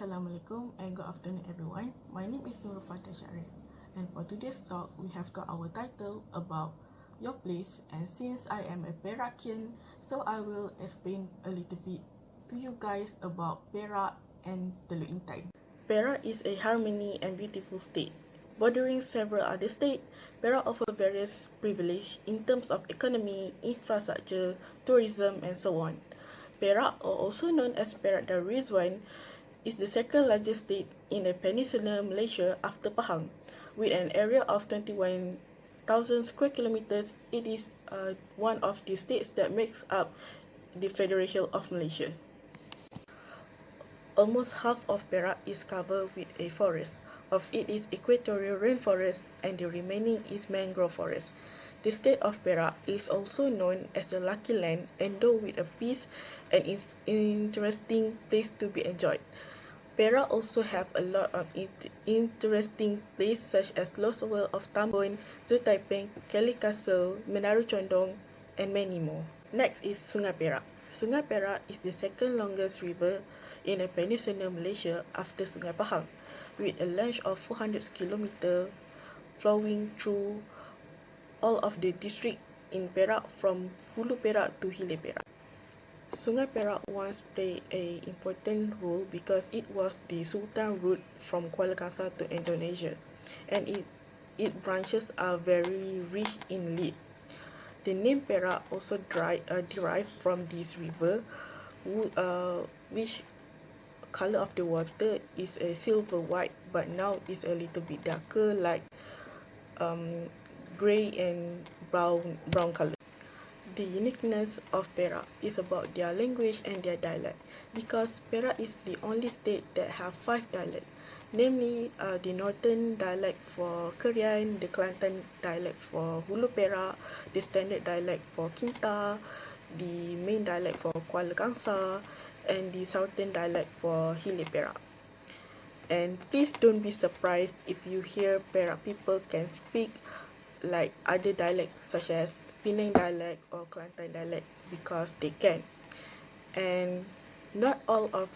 Assalamualaikum and good afternoon everyone. My name is Nurul Fatah Syarif, and for today's talk we have got our title about your place, and since I am a Perakian, so I will explain a little bit to you guys about Perak and Teluk Intan. Perak is a harmony and beautiful state. Bordering several other states, Perak offers various privileges in terms of economy, infrastructure, tourism and so on. Perak, or also known as Perak Darul Rizwan, is the second largest state in the peninsular Malaysia after Pahang. With an area of 21,000 square kilometers, it is one of the states that makes up the Federation of Malaysia. Almost half of Perak is covered with a forest. Of it is equatorial rainforest and the remaining is mangrove forest. The state of Perak is also known as the Lucky Land, endowed with a peace and interesting place to be enjoyed. Perak also have a lot of interesting places such as Lost World of Tambun, Zoo Taiping, Kelly Castle, Menara Condong, and many more. Next is Sungai Perak. Sungai Perak is the second longest river in the peninsular Malaysia after Sungai Pahang, with a length of 400 km flowing through all of the districts in Perak from Hulu Perak to Hilir Perak. Sungai Perak once played an important role because it was the Sultan route from Kuala Kangsar to Indonesia, and its branches are very rich in lead. The name Perak also derived from this river, which color of the water is a silver white, but now is a little bit darker, like grey and brown color. The uniqueness of Perak is about their language and their dialect, because Perak is the only state that have 5 dialects, namely the northern dialect for Kerian, the Kelantan dialect for Hulu Perak, the standard dialect for Kinta, the main dialect for Kuala Kangsar, and the southern dialect for Hilir Perak. And please don't be surprised if you hear Perak people can speak like other dialects such as Penang dialect or Kelantan dialect, because they can. And not all of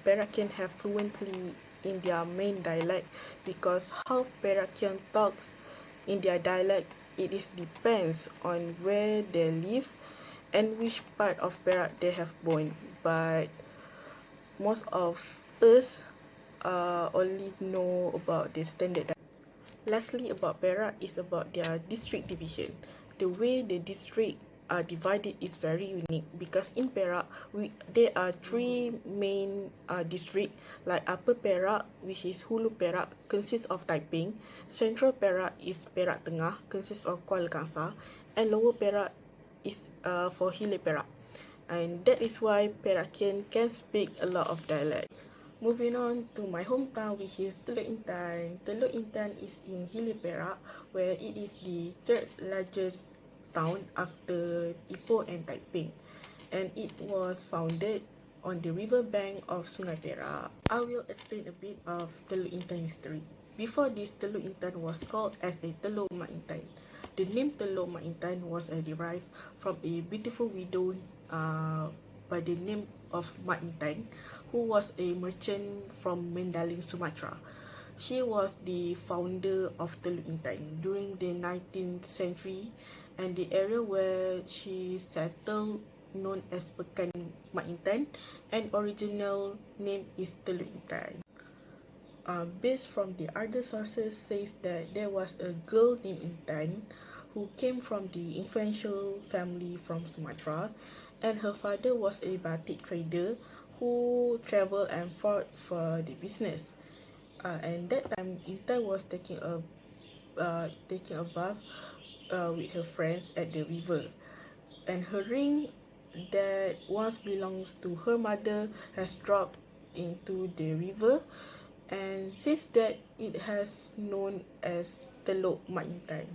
Perakian have fluently in their main dialect, because how Perakian talks in their dialect, it is depends on where they live and which part of Perak they have born. But most of us only know about the standard dialect. Lastly, about Perak is about their district division. The way the district are divided is very unique, because in Perak there are 3 main districts, like Upper Perak, which is Hulu Perak, consists of Taiping, Central Perak is Perak Tengah, consists of Kuala Kangsar, and Lower Perak is for Hilir Perak. And that is why Perakian can speak a lot of dialect. Moving on to my hometown, which is Teluk Intan. Teluk Intan is in Hilir Perak, where it is the 3rd largest town after Ipoh and Taiping, and it was founded on the river bank of Sungai Perak. I will explain a bit of Teluk Intan history. Before this, Teluk Intan was called as a Teluk Mak Intan. The name Teluk Mak Intan was derived from a beautiful widow by the name of Mak Intan, who was a merchant from Mendaling, Sumatra. She was the founder of Teluk Intan during the 19th century, and the area where she settled known as Pekan Mak Intan, and original name is Teluk Intan. Based from the other sources says that there was a girl named Intan who came from the influential family from Sumatra, and her father was a batik trader who traveled and fought for the business. And that time Intan was taking a bath with her friends at the river, and her ring that once belongs to her mother has dropped into the river, and since that it has known as Teluk Mak Intan.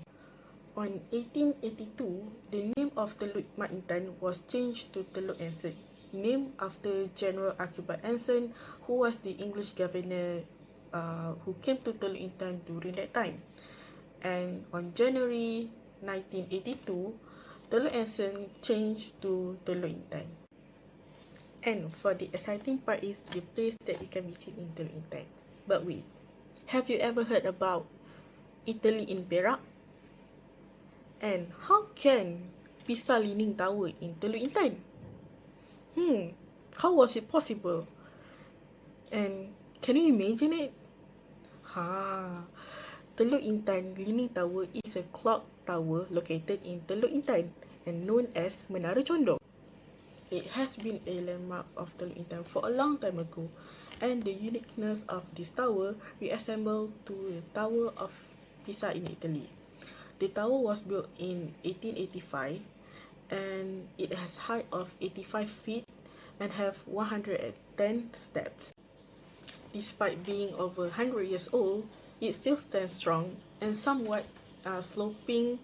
On 1882, the name of Teluk Mak Intan was changed to Teluk Anson, named after General Archibald Anson, who was the English governor who came to Teluk Intan during that time. And on January 1982, Teluk Anson changed to Teluk Intan. And for the exciting part is the place that you can visit in Teluk Intan. But wait, have you ever heard about Italy in Perak? And how can Pisa Leaning Tower in Teluk Intan? How was it possible? And can you imagine it? Teluk Intan Leaning Tower is a clock tower located in Teluk Intan and known as Menara Condor. It has been a landmark of Teluk Intan for a long time ago, and the uniqueness of this tower reassembled to the Tower of Pisa in Italy. The tower was built in 1885 and it has height of 85 feet and have 110 steps. Despite being over 100 years old, it still stands strong and somewhat sloping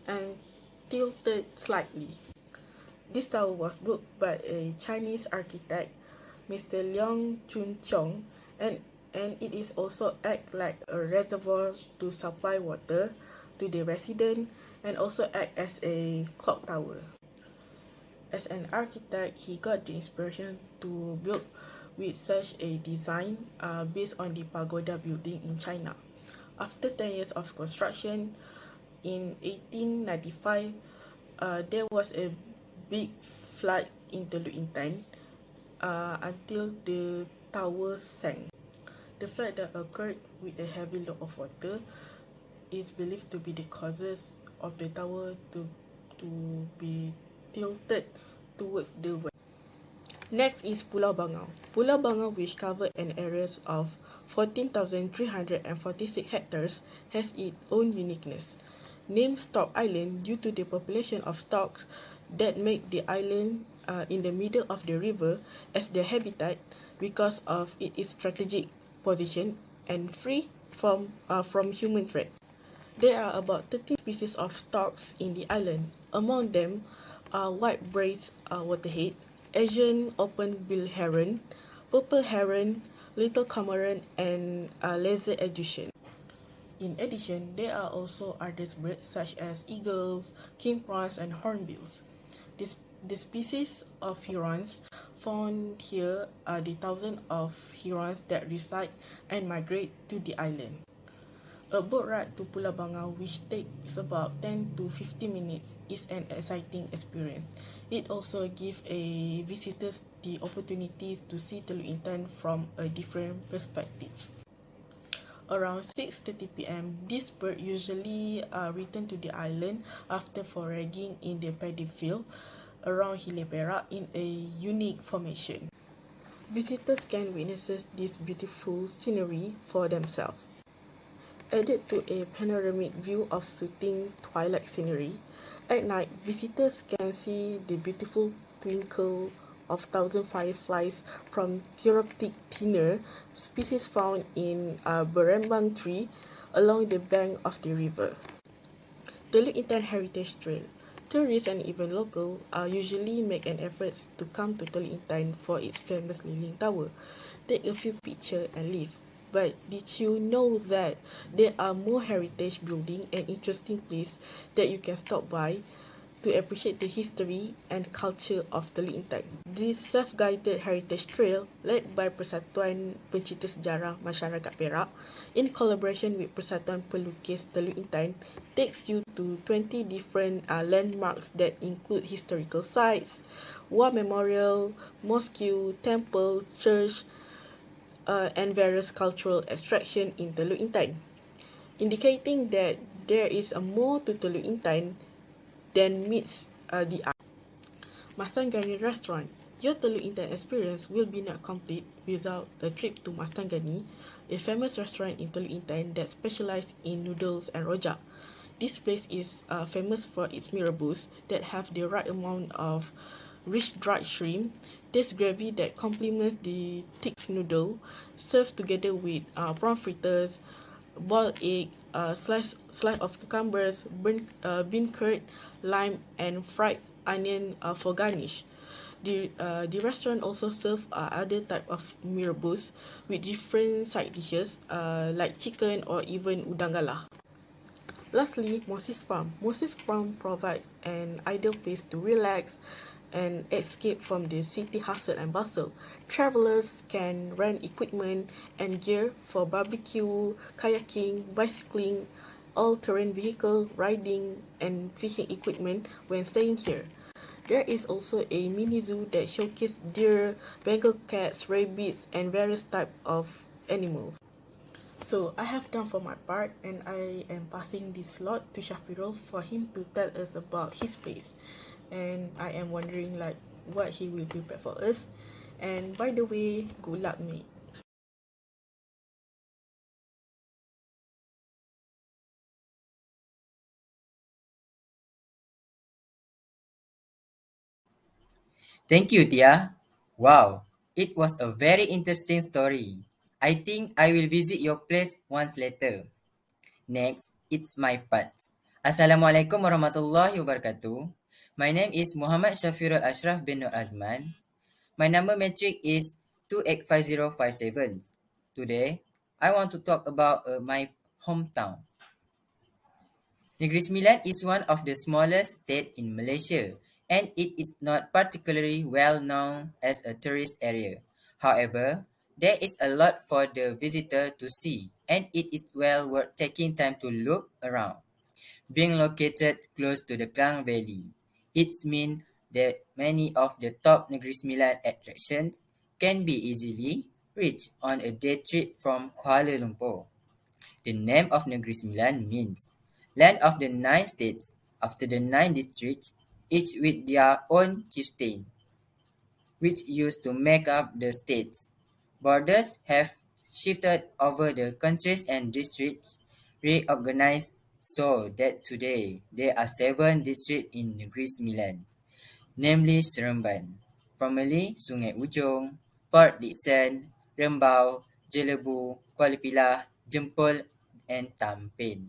and tilted slightly. This tower was built by a Chinese architect, Mr. Leong Chun Cheong, and it is also act like a reservoir to supply water to the resident and also act as a clock tower. As an architect, he got the inspiration to build with such a design based on the pagoda building in China. After 10 years of construction, in 1895, there was a big flood in Teluk Intan until the tower sank. The flood that occurred with a heavy load of water is believed to be the causes of the tower to be tilted towards the west. Next is Pulau Bangau. Pulau Bangau, which covers an area of 14,346 hectares, has its own uniqueness. Named Stork Island due to the population of storks that make the island in the middle of the river as their habitat because of its strategic position and free from human threats. There are about 13 species of storks in the island. Among them are white-breast waterhead, Asian open-billed heron, purple heron, little cormorant, and lizard adjutant. In addition, there are also other birds such as eagles, king prawns, and hornbills. The species of herons found here are the thousands of herons that reside and migrate to the island. A boat ride to Pulau Bangau, which takes about 10 to 15 minutes, is an exciting experience. It also gives visitors the opportunities to see Teluk Intan from a different perspective. Around 6:30 p.m., this bird usually return to the island after foraging in the paddy field around Hilly Perak in a unique formation. Visitors can witness this beautiful scenery for themselves. Added to a panoramic view of soothing twilight scenery, at night visitors can see the beautiful twinkle of thousand fireflies from Theroptic thinner, species found in berembang tree along the bank of the river. Teluk Intan Heritage Trail. Tourists and even locals usually make an effort to come to Teluk Intan for its famous Leaning Tower, take a few pictures and leave. But did you know that there are more heritage buildings and interesting places that you can stop by to appreciate the history and culture of Teluk Intan? This self-guided heritage trail, led by Persatuan Pencinta Sejarah Masyarakat Perak in collaboration with Persatuan Pelukis Teluk Intan, takes you to 20 different landmarks that include historical sites, war memorial, mosque, temple, church, and various cultural attractions in Teluk Intan, indicating that there is more to Teluk Intan than meets the eye. Mastanggani Restaurant. Your Teluk Intan experience will be not complete without a trip to Mastanggani, a famous restaurant in Teluk Intan that specializes in noodles and rojak. This place is famous for its mee rebus that have the right amount of rich dried shrimp, taste gravy that complements the thick noodle, served together with prawn fritters, boiled egg, slice of cucumbers, bean curd, lime, and fried onion for garnish. The restaurant also serves other type of mee rebus with different side dishes like chicken or even udang galah. Lastly, Moses Farm. Moses Farm provides an ideal place to relax and escape from the city hustle and bustle. Travelers can rent equipment and gear for barbecue, kayaking, bicycling, all-terrain vehicle riding, and fishing equipment when staying here. There is also a mini zoo that showcases deer, Bengal cats, rabbits, and various types of animals. So I have done for my part, and I am passing this slot to Shafirul for him to tell us about his place. And I am wondering like what he will prepare for us. And by the way, good luck, mate. Thank you, Tia. Wow, it was a very interesting story. I think I will visit your place once later. Next, it's my part. Assalamualaikum warahmatullahi wabarakatuh. My name is Muhammad Shafirul Ashraf bin Nur Azman. My number metric is 285057. Today, I want to talk about my hometown. Negeri Sembilan is one of the smallest states in Malaysia, and it is not particularly well known as a tourist area. However, there is a lot for the visitor to see, and it is well worth taking time to look around. Being located close to the Klang Valley, it means that many of the top Negeri Sembilan attractions can be easily reached on a day trip from Kuala Lumpur. The name of Negeri Sembilan means "land of the nine states" after the nine districts, each with their own chieftain, which used to make up the states. Borders have shifted over the countries and districts reorganized so that today there are seven districts in Negeri Sembilan, namely Seremban, formerly Sungai Ujong, Port Dickson, Rembau, Jelebu, Kuala Pilah, Jempol, and Tampin.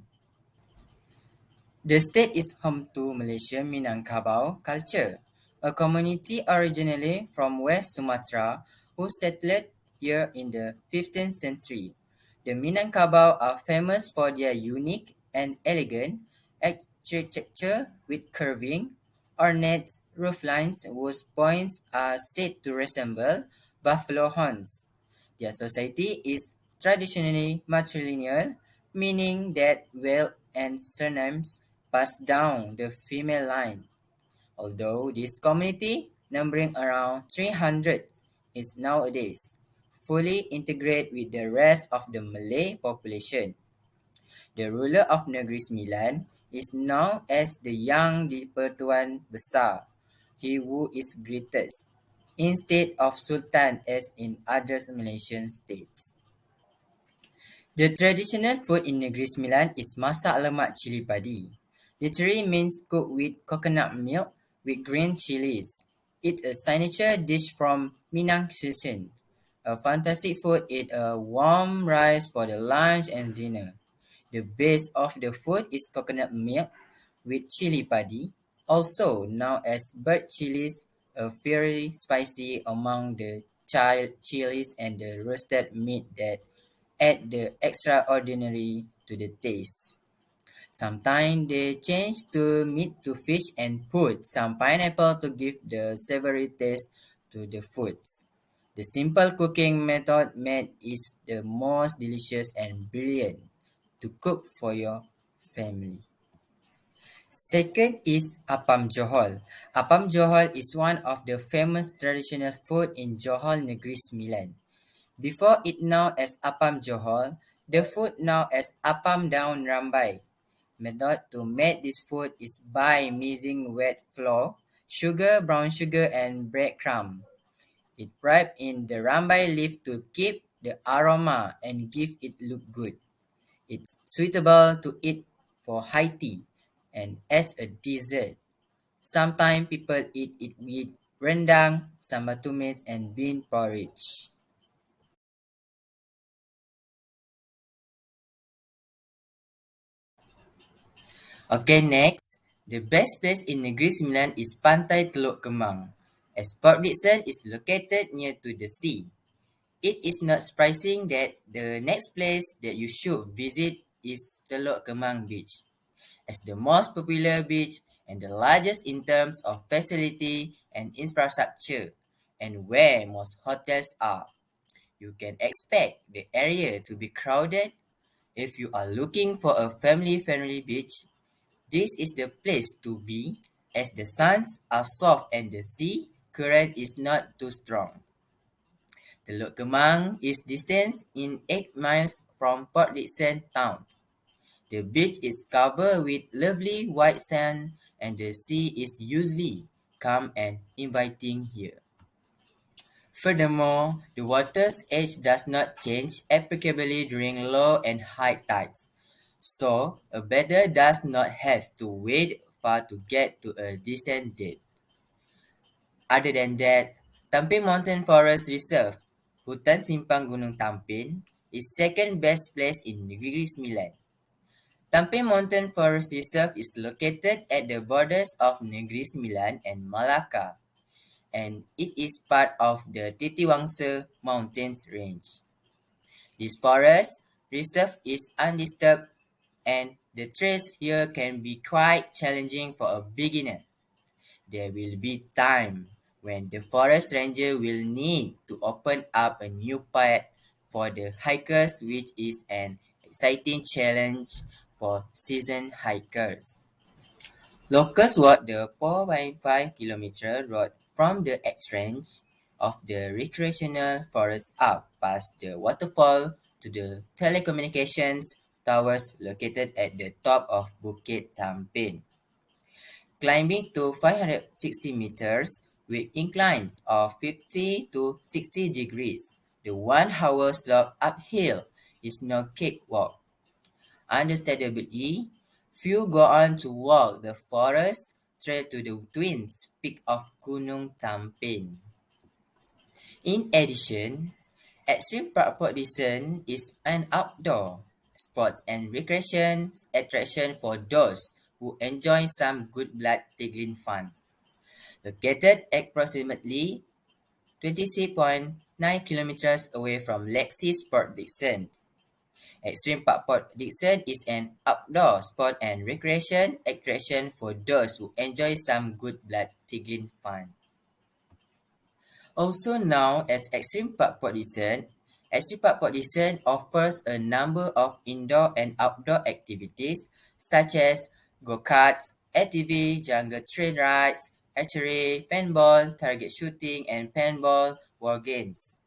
The state is home to Malaysian Minangkabau culture, a community originally from West Sumatra who settled here in the 15th century. The Minangkabau are famous for their unique and elegant architecture with curving, ornate rooflines whose points are said to resemble buffalo horns. Their society is traditionally matrilineal, meaning that wealth and surnames pass down the female line. Although this community, numbering around 300, is nowadays fully integrated with the rest of the Malay population. The ruler of Negeri Sembilan is known as the Yang di-Pertuan Besar, he who is greatest, instead of Sultan as in other Malaysian states. The traditional food in Negeri Sembilan is masak lemak cili padi. Literally means cooked with coconut milk with green chilies. It's a signature dish from Minang cuisine. A fantastic food is a warm rice for the lunch and dinner. The base of the food is coconut milk with chili padi, also known as bird chilies, a very spicy among the child chilies and the roasted meat that add the extraordinary to the taste. Sometimes they change the meat to fish and put some pineapple to give the savory taste to the foods. The simple cooking method made is the most delicious and brilliant to cook for your family. Second is Apam Johol. Apam Johol is one of the famous traditional food in Johol Negeri Sembilan. Before it known as Apam Johol, the food known as Apam Daun Rambai. Method to make this food is by mixing wet flour, sugar, brown sugar, and breadcrumb. It wrapped in the rambai leaf to keep the aroma and give it look good. It's suitable to eat for high tea and as a dessert. Sometimes people eat it with rendang, sambal tumis, and bean porridge. Okay, next. The best place in Negeri Sembilan is Pantai Teluk Kemang, as Port Dickson is located near to the sea. It is not surprising that the next place that you should visit is Teluk Kemang Beach, as the most popular beach and the largest in terms of facility and infrastructure, and where most hotels are. You can expect the area to be crowded. If you are looking for a family-friendly beach, this is the place to be, as the suns are soft and the sea current is not too strong. Teluk Kemang is distant in 8 miles from Port Dickson town. The beach is covered with lovely white sand and the sea is usually calm and inviting here. Furthermore, the water's edge does not change appreciably during low and high tides, so a bather does not have to wade far to get to a decent depth. Other than that, Tampin Mountain Forest Reserve, Hutan Simpang Gunung Tampin, is second best place in Negeri Sembilan. Tampin Mountain Forest Reserve is located at the borders of Negeri Sembilan and Malacca, and it is part of the Titiwangsa Mountains range. This forest reserve is undisturbed and the trails here can be quite challenging for a beginner. There will be time when the forest ranger will need to open up a new path for the hikers, which is an exciting challenge for seasoned hikers. Locals walk the 4.5 kilometer road from the exchange of the recreational forest up past the waterfall to the telecommunications towers located at the top of Bukit Tampin. Climbing to 560 meters with inclines of 50 to 60 degrees, the 1 hour slope uphill is no cakewalk. Understandably, few go on to walk the forest trail to the twin peak of Gunung Tampin. In addition, Extreme Park Descent is an outdoor sports and recreation attraction for those who enjoy some good blood tingling fun. Located approximately 26.9 kilometers away from Lexi Sport Dixon. Extreme Park Port Dickson is an outdoor sport and recreation attraction for those who enjoy some good blood tingling fun. Also known as Extreme Park Port Dickson, Extreme Park Port Dickson offers a number of indoor and outdoor activities such as go-karts, ATV, jungle train rides, archery, paintball, target shooting, and paintball war games.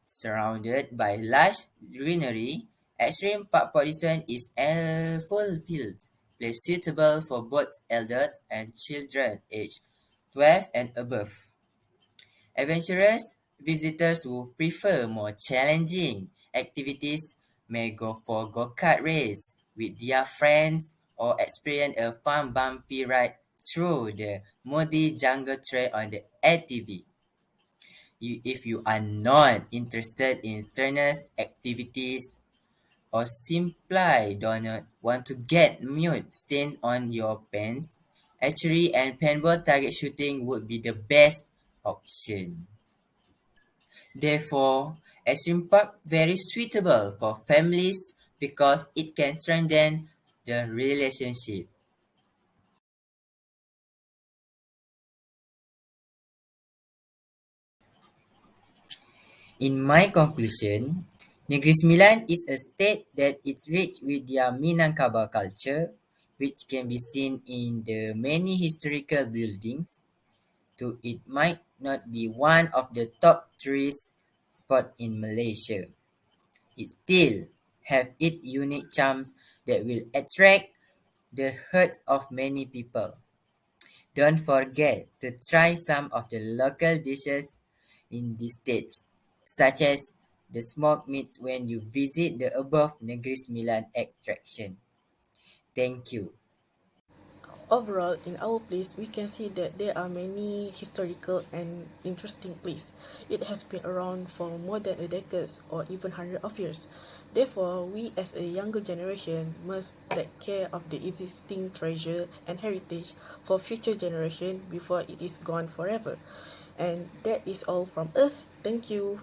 Surrounded by lush greenery, Extreme Park Pollution is a fulfilled place suitable for both elders and children aged 12 and above. Adventurous visitors who prefer more challenging activities may go for go-kart race with their friends or experience a fun bumpy ride through the muddy jungle trail on the ATV. If you are not interested in strenuous activities or simply do not want to get mud stain on your pants, archery and paintball target shooting would be the best option. Therefore, extreme park very suitable for families because it can strengthen the relationship. In my conclusion, Negeri Sembilan is a state that is rich with their Minangkabau culture, which can be seen in the many historical buildings. Though it might not be one of the top tourist spots in Malaysia, it still have its unique charms that will attract the hearts of many people. Don't forget to try some of the local dishes in this state, such as the smoked meats when you visit the above Negeri Sembilan attraction. Thank you. Overall, in our place, we can see that there are many historical and interesting places. It has been around for more than a decade or even hundred of years. Therefore, we as a younger generation must take care of the existing treasure and heritage for future generation before it is gone forever. And that is all from us. Thank you.